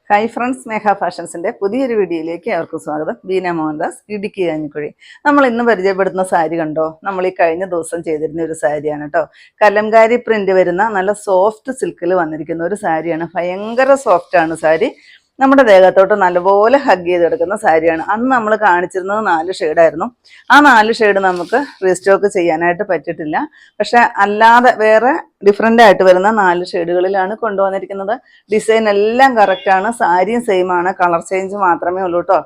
Hi friends, മേഘ ഫാഷൻസിൻ്റെ പുതിയൊരു വീഡിയോയിലേക്ക് അവർക്ക് സ്വാഗതം. ബീന മോഹൻദാസ്, ഇടുക്കി കഞ്ഞിക്കുഴി. നമ്മൾ ഇന്ന് പരിചയപ്പെടുത്തുന്ന സാരി കണ്ടോ, നമ്മൾ ഈ കഴിഞ്ഞ ദിവസം ചെയ്തിരുന്ന ഒരു സാരിയാണ് കേട്ടോ. കലംകാരി പ്രിന്റ് വരുന്ന നല്ല സോഫ്റ്റ് സിൽക്കിൽ വന്നിരിക്കുന്ന ഒരു സാരിയാണ്. ഭയങ്കര സോഫ്റ്റാണ് സാരി. നമ്മുടെ ദേഹത്തോട്ട് നല്ലപോലെ ഹഗ് ചെയ്തെടുക്കുന്ന സാരിയാണ്. അന്ന് നമ്മൾ കാണിച്ചിരുന്നത് 4 ഷെയ്ഡായിരുന്നു. ആ 4 ഷെയ്ഡ് നമുക്ക് റീസ്റ്റോക്ക് ചെയ്യാനായിട്ട് പറ്റിയിട്ടില്ല. പക്ഷെ അല്ലാതെ വേറെ ഡിഫറെൻ്റ് ആയിട്ട് വരുന്ന 4 ഷെയ്ഡുകളിലാണ് കൊണ്ടുവന്നിരിക്കുന്നത്. ഡിസൈൻ എല്ലാം കറക്റ്റാണ്, സാരിയും സെയിം ആണ്, കളർ ചേഞ്ച് മാത്രമേ ഉള്ളൂ കേട്ടോ.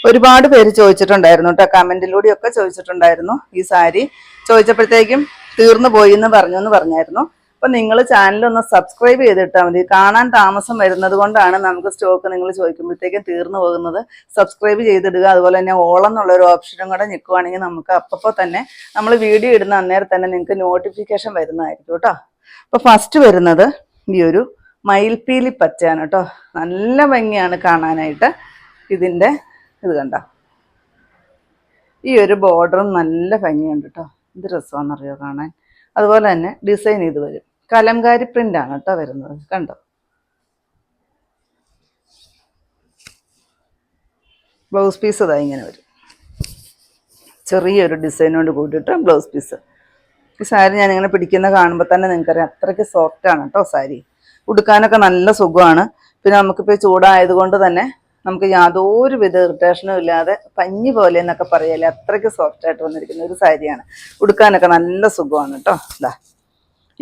ഒരുപാട് പേര് ചോദിച്ചിട്ടുണ്ടായിരുന്നു കേട്ടോ, കമൻറ്റിലൂടെയൊക്കെ ചോദിച്ചിട്ടുണ്ടായിരുന്നു. ഈ സാരി ചോദിച്ചപ്പോഴത്തേക്കും തീർന്നു പോയി എന്ന് പറഞ്ഞായിരുന്നു. അപ്പം നിങ്ങൾ ചാനലൊന്ന് സബ്സ്ക്രൈബ് ചെയ്തിട്ടാൽ മതി. കാണാൻ താമസം വരുന്നത് കൊണ്ടാണ് നമുക്ക് സ്റ്റോക്ക് നിങ്ങൾ ചോദിക്കുമ്പോഴത്തേക്കും തീർന്നു പോകുന്നത്. സബ്സ്ക്രൈബ് ചെയ്തിടുക. അതുപോലെ തന്നെ ഓളം എന്നുള്ളൊരു ഓപ്ഷനും കൂടെ നിൽക്കുവാണെങ്കിൽ നമുക്ക് അപ്പോൾ തന്നെ നമ്മൾ വീഡിയോ ഇടുന്ന അന്നേരം തന്നെ നിങ്ങൾക്ക് നോട്ടിഫിക്കേഷൻ വരുന്നതായിരിക്കും കേട്ടോ. അപ്പോൾ ഫസ്റ്റ് വരുന്നത് ഈ ഒരു മയിൽപ്പീലി പച്ചയാണ് കേട്ടോ. നല്ല ഭംഗിയാണ് കാണാനായിട്ട്. ഇതിൻ്റെ ഇത് കണ്ട ഈ ഒരു ബോർഡറും നല്ല ഭംഗിയുണ്ട് കേട്ടോ. ഇത് രസമാണെന്നറിയോ കാണാൻ. അതുപോലെ തന്നെ ഡിസൈൻ ഇത് വരും, കലംകാരി പ്രിന്റ് ആണ് കേട്ടോ വരുന്നത്. കണ്ടോ, ബ്ലൗസ് പീസ് ഇതാ ഇങ്ങനെ വരും, ചെറിയൊരു ഡിസൈനോട് കൂടിയിട്ട് ബ്ലൗസ് പീസ്. ഈ സാരി ഞാനിങ്ങനെ പിടിക്കുന്ന കാണുമ്പോൾ തന്നെ നിങ്ങൾക്കറിയാം അത്രയ്ക്ക് സോഫ്റ്റാണ് കേട്ടോ സാരി. ഉടുക്കാനൊക്കെ നല്ല സുഖമാണ്. പിന്നെ നമുക്കിപ്പോൾ ചൂടായതുകൊണ്ട് തന്നെ നമുക്ക് യാതൊരു വിധ ഇറിറ്റേഷനും ഇല്ലാതെ പഞ്ഞി പോലെ എന്നൊക്കെ പറയല്ലേ, അത്രയ്ക്ക് സോഫ്റ്റായിട്ട് വന്നിരിക്കുന്ന ഒരു സാരിയാണ്. ഉടുക്കാനൊക്കെ നല്ല സുഖമാണ് കേട്ടോ. ഇതാ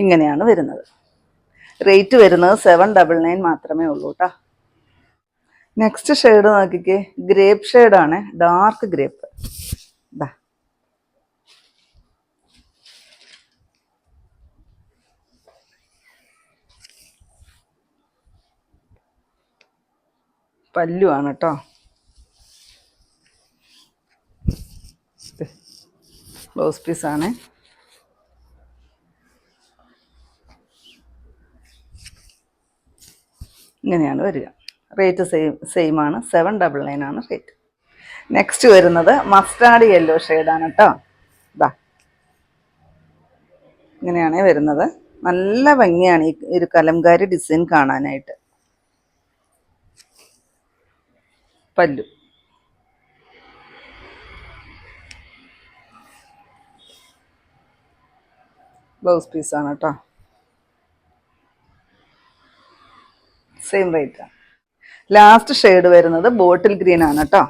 ഇങ്ങനെയാണ് വരുന്നത്. റേറ്റ് വരുന്നത് 799 മാത്രമേ ഉള്ളൂ കേട്ടോ. നെക്സ്റ്റ് ഷെയ്ഡ് നോക്കിക്കേ, ഗ്രേപ്പ് ഷെയ്ഡാണ്, ഡാർക്ക് ഗ്രേപ്പ്. ഇതാ പല്ലുവാണ് കേട്ടോ. ബ്ലൗസ് പീസാണ്. ഇങ്ങനെയാണ് വരിക. റേറ്റ് സെയിം ആണ്, 799 ആണ് റേറ്റ്. നെക്സ്റ്റ് വരുന്നത് മസ്റ്റാർഡ് യെല്ലോ ഷെയ്ഡാണ് കേട്ടോ. ഇതാ ഇങ്ങനെയാണ് വരുന്നത്. നല്ല ഭംഗിയാണ് ഈ ഒരു കലംകാരി ഡിസൈൻ കാണാനായിട്ട്. പല്ലു ബ്ലൗസ് പീസാണ് കേട്ടോ. സെയിം റേറ്റ് ആണ്. ലാസ്റ്റ് ഷെയ്ഡ് വരുന്നത് ബോട്ടിൽ ഗ്രീൻ ആണ് കേട്ടോ.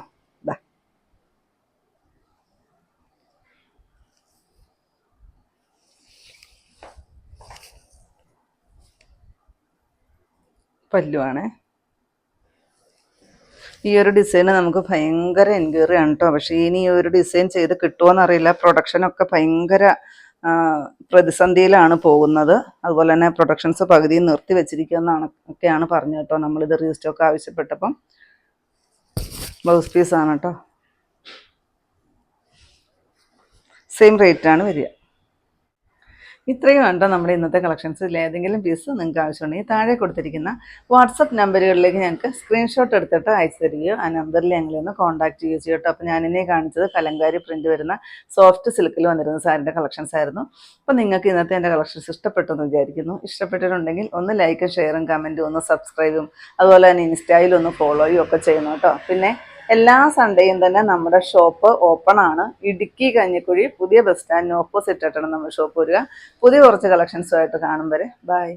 ഇതാ പല്ലുവാണ്. ഈ ഒരു ഡിസൈന് നമുക്ക് ഭയങ്കര എൻക്വയറി ആണ് കേട്ടോ. പക്ഷേ ഇനി ഈ ഒരു ഡിസൈൻ ചെയ്ത് കിട്ടുമോയെന്നറിയില്ല. പ്രൊഡക്ഷനൊക്കെ ഭയങ്കര പ്രതിസന്ധിയിലാണ് പോകുന്നത്. അതുപോലെ തന്നെ പ്രൊഡക്ഷൻസ് പകുതി നിർത്തി വെച്ചിരിക്കുമെന്നാണ് ഒക്കെയാണ് പറഞ്ഞത് കേട്ടോ. നമ്മളിത് റീസ്റ്റോക്ക് ആവശ്യപ്പെട്ടപ്പം. ബ്ലൗസ് പീസാണ് കേട്ടോ. സെയിം റേറ്റാണ് വരിക. ഇത്രയും വേണ്ട നമ്മുടെ ഇന്നത്തെ കളക്ഷൻസിൽ ഏതെങ്കിലും പീസ് നിങ്ങൾക്ക് ആവശ്യമുണ്ടെങ്കിൽ താഴെ കൊടുത്തിരിക്കുന്ന വാട്സപ്പ് നമ്പറുകളിലേക്ക് ഞങ്ങൾക്ക് സ്ക്രീൻഷോട്ട് എടുത്തിട്ട് അയച്ചു തരികയോ ആ നമ്പറിൽ ഞങ്ങളൊന്ന് കോൺടാക്ട് ചെയ്യുകയോ ചെയ്യട്ടോ. അപ്പോൾ ഞാനിന്നെ കാണിച്ചത് കലംകാരി പ്രിന്റ് വരുന്ന സോഫ്റ്റ് സിൽക്കിൽ വന്നിരുന്ന സാരിൻ്റെ കളക്ഷൻസ് ആയിരുന്നു. അപ്പോൾ നിങ്ങൾക്ക് ഇന്നത്തെ എൻ്റെ കളക്ഷൻസ് ഇഷ്ടപ്പെട്ടു എന്ന് വിചാരിക്കുന്നു. ഇഷ്ടപ്പെട്ടിട്ടുണ്ടെങ്കിൽ ഒന്ന് ലൈക്കും ഷെയറും കമൻറ്റും ഒന്ന് സബ്സ്ക്രൈബും അതുപോലെ തന്നെ ഇൻസ്റ്റയിൽ ഒന്ന് ഫോളോയും ഒക്കെ ചെയ്യണം കേട്ടോ. പിന്നെ എല്ലാ സൺഡേയും തന്നെ നമ്മുടെ ഷോപ്പ് ഓപ്പൺ ആണ്. ഇടുക്കി കഞ്ഞിക്കുഴി പുതിയ ബസ് സ്റ്റാൻഡിന് ഓപ്പോസിറ്റ് ആയിട്ടാണ് നമ്മുടെ ഷോപ്പ് വരിക. പുതിയ കുറച്ച് കളക്ഷൻസുമായിട്ട് കാണും വരെ ബൈ.